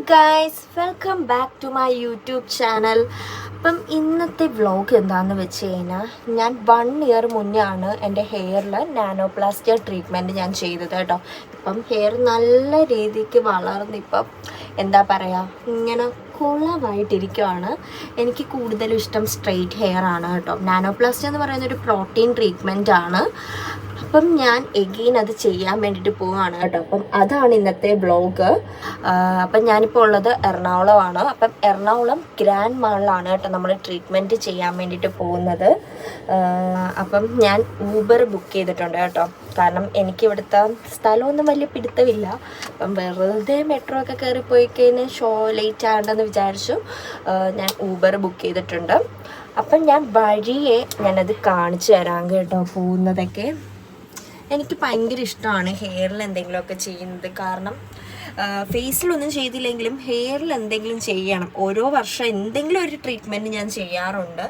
Guys, welcome back to my YouTube channel. അപ്പം ഇന്നത്തെ vlog എന്താണെന്ന് വെച്ച് കഴിഞ്ഞാൽ ഞാൻ 1 ഇയർ മുന്നേ ആണ് എൻ്റെ ഹെയറിൽ നാനോപ്ലാസ്റ്റിയ ട്രീറ്റ്മെൻറ്റ് ഞാൻ ചെയ്തത് കേട്ടോ. ഇപ്പം ഹെയർ നല്ല രീതിക്ക് വളർന്ന് ഇപ്പം എന്താ പറയുക, ഇങ്ങനെ കുളമായിട്ടിരിക്കുവാണ്. എനിക്ക് കൂടുതലും ഇഷ്ടം സ്ട്രെയിറ്റ് ഹെയർ ആണ് കേട്ടോ. നാനോപ്ലാസ്റ്റിയ എന്ന് പറയുന്ന ഒരു പ്രോട്ടീൻ ട്രീറ്റ്മെൻറ്റ് ആണ്. അപ്പം ഞാൻ എഗെയിൻ അത് ചെയ്യാൻ വേണ്ടിയിട്ട് പോവുകയാണ് കേട്ടോ. അപ്പം അതാണ് ഇന്നത്തെ വ്ളോഗ്. അപ്പം ഞാനിപ്പോൾ ഉള്ളത് എറണാകുളമാണ്. അപ്പം എറണാകുളം ഗ്രാൻഡ് മാളിലാണ് കേട്ടോ നമ്മൾ ട്രീറ്റ്മെൻറ്റ് ചെയ്യാൻ വേണ്ടിയിട്ട് പോകുന്നത്. അപ്പം ഞാൻ ഊബർ ബുക്ക് ചെയ്തിട്ടുണ്ട് കേട്ടോ. കാരണം എനിക്ക് ഇവിടുത്തെ സ്ഥലമൊന്നും വലിയ പിടുത്തമില്ല. അപ്പം വെറുതെ മെട്രോ ഒക്കെ കയറിപ്പോയി കഴിഞ്ഞാൽ ലേറ്റ് ആകണ്ടെന്ന് വിചാരിച്ചു ഞാൻ ഊബർ ബുക്ക് ചെയ്തിട്ടുണ്ട്. അപ്പം ഞാൻ വഴിയെ ഞാനത് കാണിച്ചു തരാം കേട്ടോ, പോകുന്നതൊക്കെ. എനിക്ക് ഭയങ്കര ഇഷ്ടമാണ് ഹെയറിൽ എന്തെങ്കിലുമൊക്കെ ചെയ്യുന്നത്. കാരണം ഫേസിലൊന്നും ചെയ്തില്ലെങ്കിലും ഹെയറിൽ എന്തെങ്കിലും ചെയ്യണം. ഓരോ വർഷം എന്തെങ്കിലും ഒരു ട്രീറ്റ്മെൻറ്റ് ഞാൻ ചെയ്യാറുണ്ട്.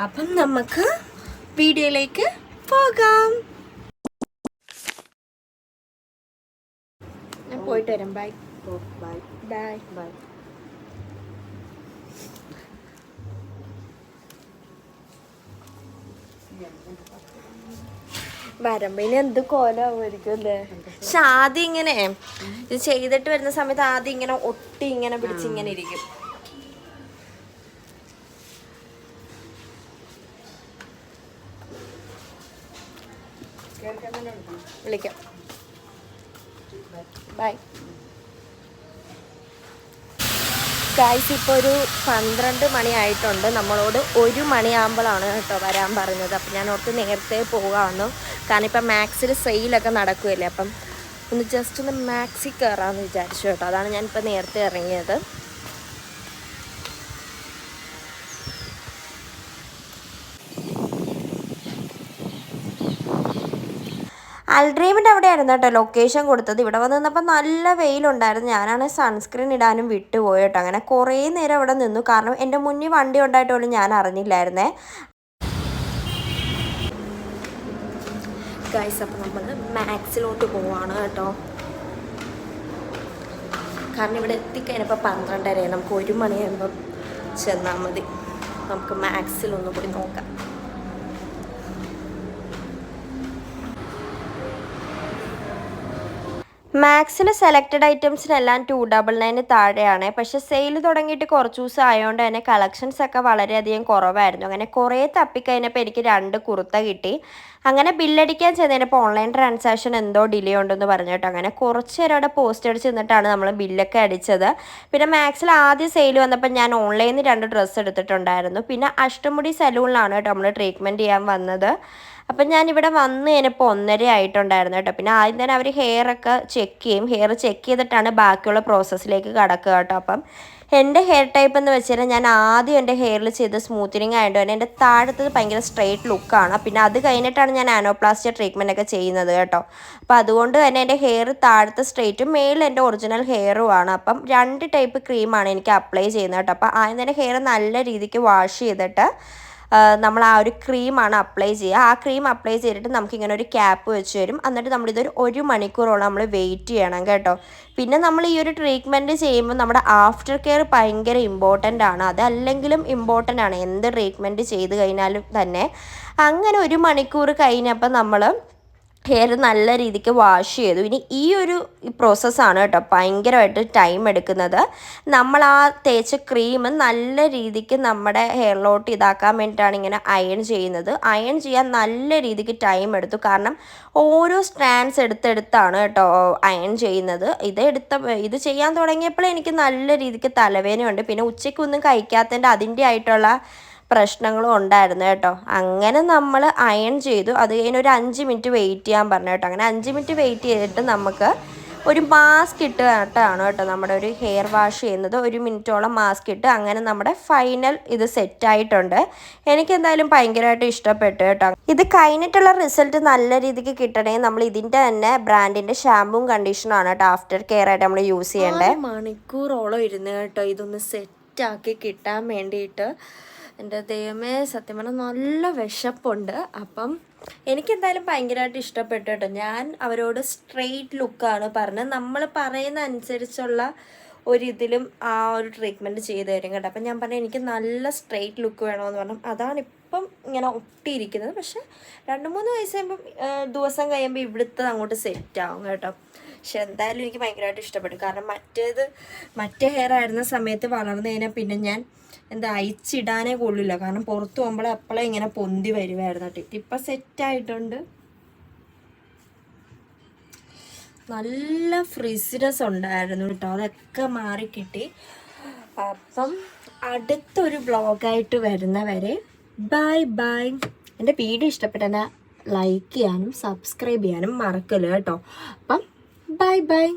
അപ്പം നമുക്ക് വീഡിയോയിലേക്ക് പോകാം. ഞാൻ പോയിട്ട് വരാം. Bye bye bye bye. വരമ്പിന് എന്ത് കോലാവുമായിരിക്കും അല്ലേ. പക്ഷെ ആദ്യം ഇങ്ങനെ ഇത് ചെയ്തിട്ട് വരുന്ന സമയത്ത് ആദ്യം ഇങ്ങനെ ഒട്ടി ഇങ്ങനെ പിടിച്ചിങ്ങനെ ഇരിക്കും. വിളിക്കാം. Bye guys. ഇപ്പോൾ ഒരു 12 മണിയായിട്ടുണ്ട്. നമ്മളോട് 1 മണിയാകുമ്പോഴാണ് കേട്ടോ വരാൻ പറഞ്ഞത്. അപ്പം ഞാൻ ഓർത്ത് നേരത്തെ പോകാമെന്നു. കാരണം ഇപ്പം മാക്സിൽ സെയിലൊക്കെ നടക്കുകയല്ലേ. അപ്പം ജസ്റ്റ് ഒന്ന് മാക്സിൽ കയറാമെന്ന് വിചാരിച്ചു കേട്ടോ. അതാണ് ഞാനിപ്പോൾ നേരത്തെ ഇറങ്ങിയത്. അൽഡ്രീമിൻ്റെ അവിടെ ആയിരുന്നു കേട്ടോ ലൊക്കേഷൻ കൊടുത്തത്. ഇവിടെ വന്ന് നിന്നപ്പോൾ നല്ല വെയിലുണ്ടായിരുന്നു. ഞാനാണ് സൺസ്ക്രീൻ ഇടാനും വിട്ടുപോയി കേട്ടോ. അങ്ങനെ കുറേ നേരം അവിടെ നിന്നു. കാരണം എൻ്റെ മുന്നിൽ വണ്ടി ഉണ്ടായിട്ട് പോലും ഞാൻ അറിഞ്ഞില്ലായിരുന്നേ ഗൈസ്. അപ്പം നമ്മൾ മാക്സിലോട്ട് പോവാണ് കേട്ടോ. കാരണം ഇവിടെ എത്തിക്കഴിഞ്ഞപ്പോൾ 12:30. നമുക്ക് 1 മണിയാകുമ്പം ചെന്നാൽ മതി. നമുക്ക് മാക്സിലൊന്നും കൂടി നോക്കാം. മാക്സിൽ സെലക്റ്റഡ് ഐറ്റംസിനെല്ലാം 299 താഴെയാണ്. പക്ഷേ സെയിൽ തുടങ്ങിയിട്ട് കുറച്ച് ദിവസം ആയതുകൊണ്ട് തന്നെ കളക്ഷൻസ് ഒക്കെ വളരെയധികം കുറവായിരുന്നു. അങ്ങനെ കുറേ തപ്പിക്കഴിഞ്ഞപ്പോൾ എനിക്ക് 2 കുർത്ത കിട്ടി. അങ്ങനെ ബില്ലടിക്കാൻ ചെന്നതിനപ്പോൾ ഓൺലൈൻ ട്രാൻസാക്ഷൻ എന്തോ ഡിലേ ഉണ്ടെന്ന് പറഞ്ഞു കേട്ടോ. അങ്ങനെ കുറച്ച് നേരം അവിടെ പോസ്റ്റ് അടിച്ച് നിന്നിട്ടാണ് നമ്മൾ ബില്ലൊക്കെ അടിച്ചത്. പിന്നെ മാക്സിൽ ആദ്യം സെയിൽ വന്നപ്പോൾ ഞാൻ ഓൺലൈനിൽ 2 ഡ്രസ്സ് എടുത്തിട്ടുണ്ടായിരുന്നു. പിന്നെ അഷ്ടമുടി സലൂണിലാണ് കേട്ടോ നമ്മൾ ട്രീറ്റ്മെൻറ്റ് ചെയ്യാൻ വന്നത്. അപ്പം ഞാനിവിടെ വന്ന് കഴിഞ്ഞപ്പോൾ 1:30 ആയിട്ടുണ്ടായിരുന്നു കേട്ടോ. പിന്നെ ആദ്യം തന്നെ അവർ ഹെയറൊക്കെ ചെക്ക് ചെയ്യും. ഹെയർ ചെക്ക് ചെയ്തിട്ടാണ് ബാക്കിയുള്ള പ്രോസസ്സിലേക്ക് കടക്കുക കേട്ടോ. അപ്പം എൻ്റെ ഹെയർ ടൈപ്പ് എന്ന് വെച്ചാൽ ഞാൻ ആദ്യം എൻ്റെ ഹെയറിൽ ചെയ്ത് സ്മൂത്തനിങ് ആയതുകൊണ്ട് തന്നെ എൻ്റെ താഴത്തത് ഭയങ്കര സ്ട്രെയിറ്റ് ലുക്കാണ്. പിന്നെ അത് കഴിഞ്ഞിട്ടാണ് ഞാൻ നാനോപ്ലാസ്റ്റിയ ട്രീറ്റ്മെൻ്റ് ഒക്കെ ചെയ്യുന്നത് കേട്ടോ. അപ്പോൾ അതുകൊണ്ട് തന്നെ എൻ്റെ ഹെയർ താഴത്തെ സ്ട്രെയിറ്റും മേളിൽ എൻ്റെ ഒറിജിനൽ ഹെയറുമാണ്. അപ്പം 2 ടൈപ്പ് ക്രീമാണ് എനിക്ക് അപ്ലൈ ചെയ്യുന്നത് കേട്ടോ. അപ്പോൾ ആദ്യം തന്നെ ഹെയർ നല്ല രീതിക്ക് വാഷ് ചെയ്തിട്ട് നമ്മൾ ആ ഒരു ക്രീമാണ് അപ്ലൈ ചെയ്യുക. ആ ക്രീം അപ്ലൈ ചെയ്തിട്ട് നമുക്കിങ്ങനെ ഒരു ക്യാപ്പ് വെച്ച് തരും. എന്നിട്ട് നമ്മളിതൊരു 1 മണിക്കൂറോളം നമ്മൾ വെയിറ്റ് ചെയ്യണം കേട്ടോ. പിന്നെ നമ്മൾ ഈ ഒരു ട്രീറ്റ്മെൻറ്റ് ചെയ്യുമ്പോൾ നമ്മുടെ ആഫ്റ്റർ കെയർ ഭയങ്കര ഇമ്പോർട്ടൻ്റ് ആണ്. അതല്ലെങ്കിലും ഇമ്പോർട്ടൻ്റ് ആണ് എന്ത് ട്രീറ്റ്മെൻറ്റ് ചെയ്ത് കഴിഞ്ഞാലും തന്നെ. അങ്ങനെ 1 മണിക്കൂർ കഴിഞ്ഞപ്പോൾ നമ്മൾ ഹെയർ നല്ല രീതിക്ക് വാഷ് ചെയ്തു. ഇനി ഈ ഒരു പ്രോസസ്സാണ് കേട്ടോ ഭയങ്കരമായിട്ട് ടൈം എടുക്കുന്നത്. നമ്മൾ ആ തേച്ച ക്രീം നല്ല രീതിക്ക് നമ്മുടെ ഹെയറിലോട്ട് ഇതാക്കാൻ വേണ്ടിയിട്ടാണ് ഇങ്ങനെ അയൺ ചെയ്യുന്നത്. അയൺ ചെയ്യാൻ നല്ല രീതിക്ക് ടൈം എടുത്തു. കാരണം ഓരോ സ്ട്രാൻഡ്സ് എടുത്തെടുത്താണ് കേട്ടോ അയൺ ചെയ്യുന്നത്. ഇത് ചെയ്യാൻ തുടങ്ങിയപ്പോൾ എനിക്ക് നല്ല രീതിക്ക് തലവേദനയുണ്ട്. പിന്നെ ഉച്ചയ്ക്കൊന്നും കഴിക്കാത്തതിൻ്റെ അതിൻ്റെ ആയിട്ടുള്ള പ്രശ്നങ്ങളും ഉണ്ടായിരുന്നു കേട്ടോ. അങ്ങനെ നമ്മൾ അയൺ ചെയ്തു. അത് കഴിഞ്ഞ് ഒരു 5 മിനിറ്റ് വെയിറ്റ് ചെയ്യാൻ പറഞ്ഞു കേട്ടോ. അങ്ങനെ 5 മിനിറ്റ് വെയിറ്റ് ചെയ്തിട്ട് നമുക്ക് ഒരു മാസ്ക് ഇട്ടിട്ടാണ് കേട്ടോ നമ്മുടെ ഒരു ഹെയർ വാഷ് ചെയ്യുന്നത്. 1 മിനിറ്റോളം മാസ്ക് ഇട്ട് അങ്ങനെ നമ്മുടെ ഫൈനൽ ഇത് സെറ്റായിട്ടുണ്ട്. എനിക്കെന്തായാലും ഭയങ്കരമായിട്ട് ഇഷ്ടപ്പെട്ടു കേട്ടോ. ഇത് കഴിഞ്ഞിട്ടുള്ള റിസൾട്ട് നല്ല രീതിക്ക് കിട്ടണമെങ്കിൽ നമ്മൾ ഇതിൻ്റെ തന്നെ ബ്രാൻഡിൻ്റെ ഷാമ്പും കണ്ടീഷണറാണ് കേട്ടോ ആഫ്റ്റർ കെയർ ആയിട്ട് നമ്മൾ യൂസ് ചെയ്യേണ്ടത്. മണിക്കൂറോളം ഇരുന്ന് കേട്ടോ ഇതൊന്ന് സെറ്റാക്കി കിട്ടാൻ വേണ്ടിയിട്ട്. എൻ്റെ ദൈവമേ, സത്യം പറഞ്ഞാൽ നല്ല വിശപ്പുണ്ട്. അപ്പം എനിക്കെന്തായാലും ഭയങ്കരമായിട്ട് ഇഷ്ടപ്പെട്ടു കേട്ടോ. ഞാൻ അവരോട് സ്ട്രെയിറ്റ് ലുക്കാണ് പറഞ്ഞത്. നമ്മൾ പറയുന്ന അനുസരിച്ചുള്ള ഒരിതിലും ആ ഒരു ട്രീറ്റ്മെൻറ്റ് ചെയ്ത് തരും കേട്ടോ. അപ്പം ഞാൻ പറഞ്ഞു എനിക്ക് നല്ല സ്ട്രെയിറ്റ് ലുക്ക് വേണമെന്ന് പറഞ്ഞു. അതാണ് ഇപ്പം ഇങ്ങനെ ഒട്ടിയിരിക്കുന്നത്. പക്ഷെ 2-3 വയസ്സ് കഴിയുമ്പം ദിവസം കഴിയുമ്പോൾ ഇവിടുത്തെ അങ്ങോട്ട് സെറ്റാവും കേട്ടോ. പക്ഷെ എന്തായാലും എനിക്ക് ഭയങ്കരമായിട്ട് ഇഷ്ടപ്പെട്ടു. കാരണം മറ്റേ ഹെയർ ആയിരുന്ന സമയത്ത് വളർന്നു കഴിഞ്ഞാൽ പിന്നെ ഞാൻ അയച്ചിടാനേ കൊള്ളില്ല. കാരണം പുറത്ത് പോകുമ്പോൾ അപ്പോഴേ ഇങ്ങനെ പൊന്തി വരുമായിരുന്നു കേട്ടോ. ഇപ്പം സെറ്റായിട്ടുണ്ട്. നല്ല ഫ്രിസിനെസ് ഉണ്ടായിരുന്നു കേട്ടോ. അതൊക്കെ മാറിക്കിട്ടി. അപ്പം അടുത്തൊരു വ്ളോഗായിട്ട് വരുന്നവരെ ബൈ ബൈ. എൻ്റെ വീഡിയോ ഇഷ്ടപ്പെട്ടെന്നെ ലൈക്ക് ചെയ്യാനും സബ്സ്ക്രൈബ് ചെയ്യാനും മറക്കല്ല കേട്ടോ. അപ്പം ബൈ ബൈ.